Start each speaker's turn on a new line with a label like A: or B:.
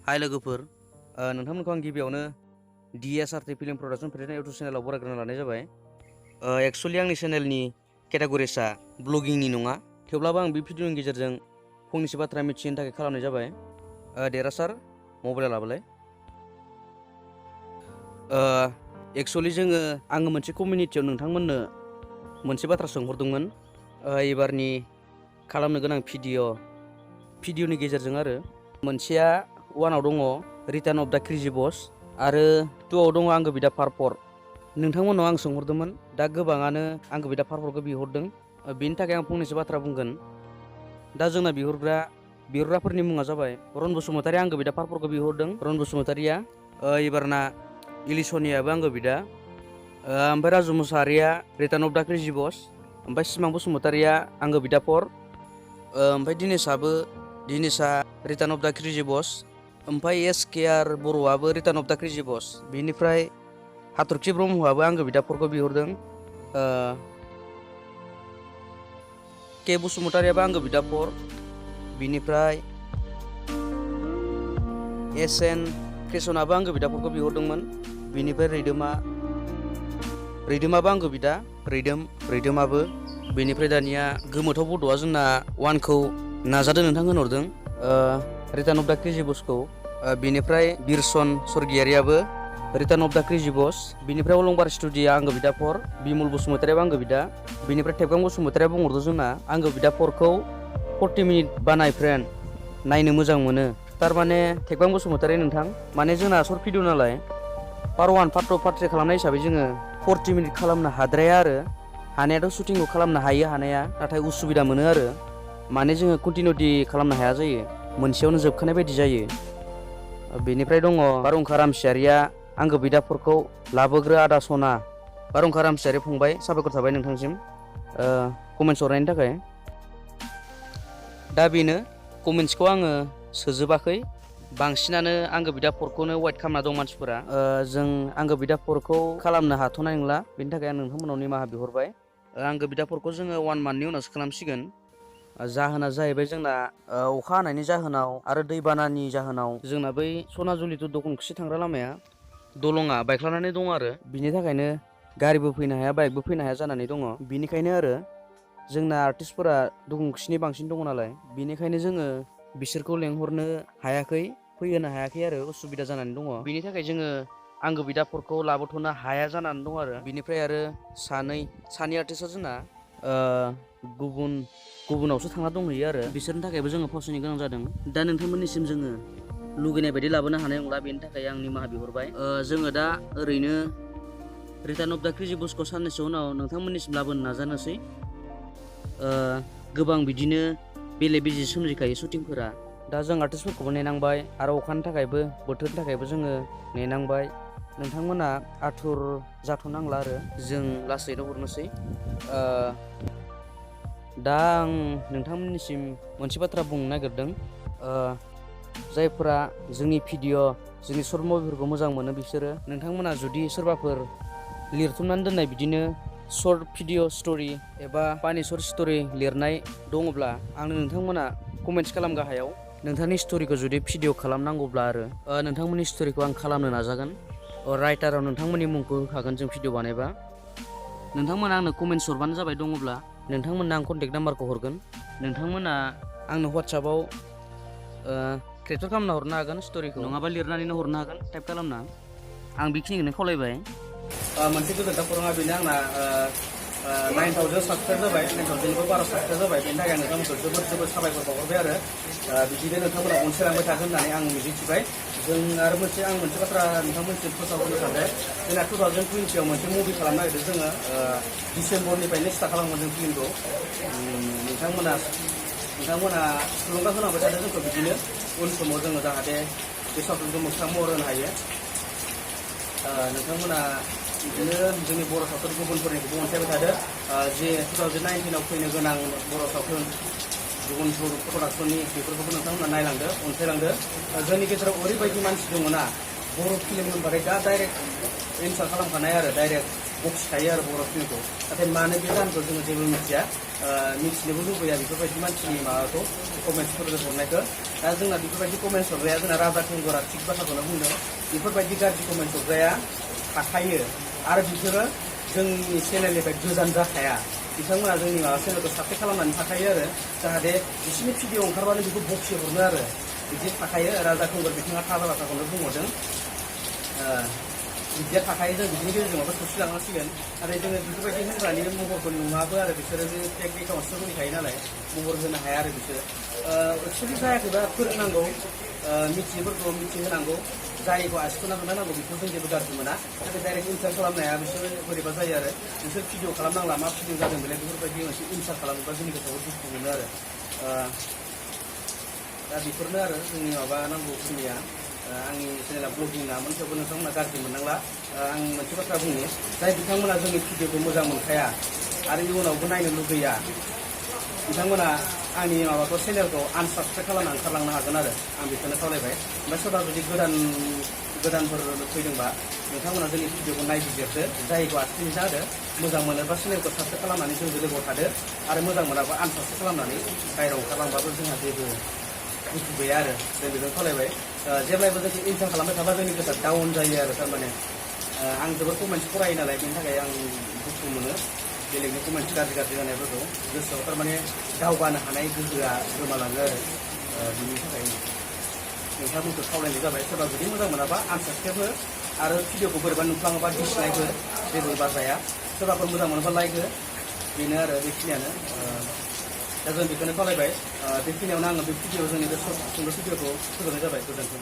A: हाय लोगोफोर, नोंथांमोनखौ आं गिबियावनो DSRT film production present YouTube चेनेलाव बरायग्रोना लानाय जाबाय। एक्सुअलि आंनि चेनेलनि केटेगरिसा ब्लगिंनि नङा, थेवब्लाबो आं बे भिडिअनि गेजेरजों फंनैसो बाथ्रा मिथिहोनो थाखाय खालामनाय जाबाय। देरहासार मबाइला लाबोलाय। एक्सुअलि आङो मोनसे कमिउनिटियाव नोंथांमोननो मोनसे बाथ्रा सोंहरदोंमोन। एबारनि खालामनो गोनां भिडिअनि गेजेरजों आरो मोनसेया 1आव दङ रिटार्न अफ दा क्रेजी बस आरो 2आव दङ आंगो बिदा पार्पर। नोंथांमोनाव आं सोंहरदोंमोन, दा गोबाङानो आंगो बिदा पार्परखौ बिहरदों। बेनि थाखाय आं फंनैसो बाथ्रा बुंगोन। दा जोंना बिहरग्राफोरनि मुङा जाबाय रन बसुमतारी आंगो बिदा पार्परखौ बिहरदों। रन बसुमतारीया एबारना इलिसनियाबो आंगो बिदा, ओमफ्राय राजु मुसाहारिया return of the crazy bus, ओमफ्राय सिमां बसुमतारीया आंगो बिदा पर, ओमफ्राय दिनेशा return of the crazy bus, ओमफ्राय SKR बर'आबो return of the crazy bus. बिनिफ्राय हाथरखि ब्रह्मआबो आंगो बिदा परखौ बिहरदों। के बसुमतारीयाबो आंगो बिदा पर। बिनिफ्राय SN क्रिसनाबो आंगो बिदा परखौ बिहरदोंमोन। बिनिफ्राय रैदोमाबो आंगो बिदा, रैदोमाबो। बेनिफ्राय दानिया गोमोथाव बड'आ जोंना 1खौ नाजादों नोंथां होनहरदों, रिटार्न अफ दा क्रेजी बसखौ। बिनिफ्राय बिरसन स्वर्गियारियाबो return of the crazy bus. बिनिफ्राय अलंबार स्टुडिय'आ आंगो बिदा पर, बिमल बसुमतारीयाबो आंगो बिदा। बिनिफ्राय थेबगां बसुमतारीया बुंहरदों जोंना आंगो बिदा परखौ 40 मिनिट बानाय फ्रेन्ड, नायनो मोजां मोनो। थारमाने थेबगां बसुमतारी नोंथां, माने जोंना सर्ट भिडिअ नालाय पार्ट 1 पार्ट 2 पार्ट 3 खालामनाय हिसाबै जोङो 40 मिनिट खालामनो हाद्राया आरो। हानायाथ' शुटिंखौ खालामनो हायो हानाया, नाथाय उसुबिदा मोनो आरो। माने जोङो कन्टिनिउटि खालामनो हाया जायो, मोनसेयावनो जोबखानाय बायदि जायो। बेनिफ्राय दङ बारहुंखा रामसियारिया आंगो बिदा परखौ लाबोग्रो आदा सना। बारहुंखा रामसियारि फंबाय, साबायखर थाबाय नोंथांसिम कमेन्ट्स हरनायनि थाखाय। दा बेनो, कमेन्ट्सखौ आङो सोजोबाखै, बांसिनानो आंगो बिदा परखौनो वाइट खालामना दं मानसिफोरा। जों आंगो बिदा परखौ खालामनो हाथ'नाय नंला, बेनि थाखाय आं नोंथांमोनाव निमाहा बिहरबाय। आंगो बिदा परखौ जोङो 1 मान्थनि उनावसो खालामसिगोन। जाहोना जाहैबाय जोंना अखा हानायनि जाहोनाव आरो दैबानानि जाहोनाव जोंना बै सनाजुलि टु दखंखुसि थांग्रा लामाया दलङा बायख्लानानै दङ आरो। बिनि थाखायनो गारिबो फैनो हाया, बाइकबो फैनो हाया जानानै दङ। बिनिखायनो आरो जोंना आर्टिस्टफोरा दखंखुसिनि बांसिन दङ नालाय, बिनिखायनो जोङो बिसोरखौ लेंहरनो हायाखै, फैहोनो हायाखै आरो उसुबिदा जानानै दङ। बिनि थाखाय जोङो आंगो बिदा परखौ लाबोथ'नो हाया जानानै दं आरो। बिनिफ्राय आरो सानै आर्टिस्टआ जोंना गुबुनावसो थांना दंहैयो आरो, बिसोरनि थाखायबो जोङो फावसायनो गोनां जादों। दा नोंथांमोननिसिम जोङो लुगैनाय बायदि लाबोनो हानाय नंला, बेनि थाखाय आं निमाहा बिहरबाय। जोङो दा ओरैनो रिटार्न अफ दा क्रेजी बसखौ साननैसो उनाव नोंथांमोननिसिम लाबोनो नाजानोसै। गोबां बिदिनो बेले बेजे सोमजिखायो शुटिंफोरा। दा जों आर्टिस्टफोरखौबो नेनांबाय, आरो अखानि थाखायबो बोथोरनि थाखायबो जोङो नेनांबाय। नोंथांमोना आथुर जाथ'नांला आरो, जों लासैनो हरनोसै। दा आं नोंथांमोननिसिम मोनसे बाथ्रा बुंनो नागिरदों। जायफोरा जोंनि सर्ट मुभिफोरखौ मोजां मोनो, बिसोरो नोंथांमोना जुदि सोरबाफोर लिरथुमनानै दोननाय बिदिनो सर्ट भिडिअ स्ट'रि एबा फानि सर्ट स्ट'रि लिरनाय दङब्ला आंनो नोंथांमोना कमेन्ट्स खालाम गाहायाव। नोंथांनि स्ट'रिखौ जुदि भिडिअ खालामनांगौब्ला आरो नोंथांमोननि स्ट'रिखौ आं खालामनो नाजागोन। राइटाराव नोंथांमोननि मुंखौ होखागोन जों भिडिअ बानायबा। नोंथांमोना आंनो कमेन्ट्स हरबानो जाबाय। दङब्ला नोंथांमोननो आं कन्टेक्ट नाम्बारखौ हरगोन। नोंथांमोना आंनो WhatsAppआव क्रिएटर खालामना हरनो हागोन स्ट'रिखौ, नङाबा लिरनानैनो हरनो हागोन टाइप खालामना। आं बेखिनिखौनो खावलायबाय। मोनसे गोजोनथाव खौराङा बेनो, आंना 9000 साबसक्राइब जाबाय, 9000निबो बारा साबसक्राइब जाबाय। बेनि थाखाय नोंथांमोनखौ जोबोद साबायखर बावहरबाय आरो। बिदिनो नोंथांमोना अनसायलांबाय थागोन होननानै आं मिजिंथिबाय। आं मोनसे बाथ्रा नोंथांमोनसिम फोसावनो सानदों। जोंना 2020आव मोनसे मुभि खालामनो नागिरदों जोङो। डिसेम्बरनिफ्रायनो स्टार्ट खालामगोन जों फिल्मखौ। नोंथांमोना थुलुंगा होलांबाय थादों जोंखौ, बिदिनो उन समाव जोङो जाहाथे बे सावथुनखौ मोगथां महर होनो हायो। नोंथांमोना बिदिनो जोंनि बर' सावथुन गुबुनफोरनिखौबो अनसायबाय थादों। जे 2019आव फैनो गोनां बर' सावथुन गुबुन प्रडाक्सननि, बेफोरखौबो नोंथांमोना नायलांदो, अनसायलांदो। जोंनि गेजेराव ओरैबायदि मानसि दङ ना, बर' फिल्म होनबाथाय दा डाइरेक्ट एन्सार खालामखानाय आरो डाइरेक्ट बखिखायो आरो बर' फिल्मखौ नाथाय मानो बे जाहोनखौ जोङो जेबो मिथिया मिथिनोबो लुबैया बेफोरबायदि मानसिनि माबाखौ कमेन्ट्सफोरजों हरनायखौ दा जोंना बेफोरबायदि कमेन्ट्स हरग्राया जोंना राजा खुंगुरा थिग बाथ्राखौनो बुंदों बेफोरबायदि गाज्रि कमेन्ट्स हरग्राया थाखायो आरो बिसोरो जोंनि चेनेलनिफ्राय गोजान जाखाया बिथांमोना जोंनि माबा चेनेलखौ साबस्क्राइब खालामनानै थाखायो आरो जाहाथे बिसोरनि भिडिअ ओंखारबानो बेखौ बखि हरनो आरो बिदि थाखायो राजा खुंगुर बिथाङा थाजा बाथ्राखौनो बुंहरदों बिदिया थाखायो जों बिदिनि गेजेरजों माबा सौसिलांनांसिगोन नाथाय जोङो बेफोरबायदि होनग्रानि महरखौ नुवाबो आरो बिसोरो जे फेक एकाउन्टसो खुलिखायो नालाय महर होनो हाया आरो बिसोरो एक्सुवेलि जायाखैबा फोरोंनांगौ मिथियैफोरखौ मिथिहोनांगौ जायखौ आसिख'ना होनांगौ बेखौ जों जेबो गाज्रि मोना नाथाय डाइरेक्ट इनसार्ट खालामनाया बिसोरो बोरैबा जायो आरो बिसोर भिडिअ खालामनांला मा भिडिअ जादों बेलाय बेफोरबायदि मोनसे इनसार्ट खालामोबा जोंनि गोसोआव दुखु मोनो आरो दा बेफोरनो आरो जोंनि माबा नांगौखिनिया आंनि चेनेला ब्लगिं नामोन थेवबो नोंथांमोना गाज्रि मोननांला आं मोनसे बाथ्रा बुंनि जाय बिथांमोना जोंनि भिडिअखौ मोजां मोनखाया आरो इयुनावबो नायनो लुगैया बिथांमोना आंनि माबाखौ चेनेलखौ आनसाबस्क्राइब खालामना ओंखारलांनो हागोन आरो आं बेखौनो खावलायबाय ओमफ्राय सोरबा जुदि गोदानफोर फैदोंबा नोंथांमोना जोंनि भिडिअखौ नायबिजिरदो जायखौ आखिनि जादो मोजां मोनोबा चेनेलखौ साबस्क्राइब खालामनानै जोंजों लोगोआव थादो आरो मोजां मोनाबा आनसाबस्क्राइब खालामनानै बायहेरायाव ओंखारलांबाबो जोंहा जेबो दुखु गैया आरो जों बेखौनो खावलायबाय जेब्लायबो जों इनकाम खालामबाय थाबा जोंनि गोसोआ डाउन जायो आरो थारमाने आं जोबोद कमेन्ट्स फरायो नालाय बेनि थाखाय आं दुखु मोनो बेलेगनि कमेन्ट्स गाज्रि जानायफोरखौ गोसोआव थारमाने दावगानो हानाय गोहोआ गोमालाङो आरो बिनि थाखाय नोंथांमोनखौ खावलायनाय जाबाय सोरबा जुदि मोजां मोनाबा आनसाबस्क्राइब हो आरो भिडिअखौ बोरैबा नुफ्लाङोबा डिसलाइक हो जेबो बाजाया सोरबाफोर मोजां मोनोबा लाइक हो बेनो आरो बेखिनियानो दा जों बेखौनो खावलायबाय बेखिनियावनो आङो बे भिडिअ जोंनि बे सुंद' भिडिअखौ फोजोबनाय जाबाय गोजोन्थों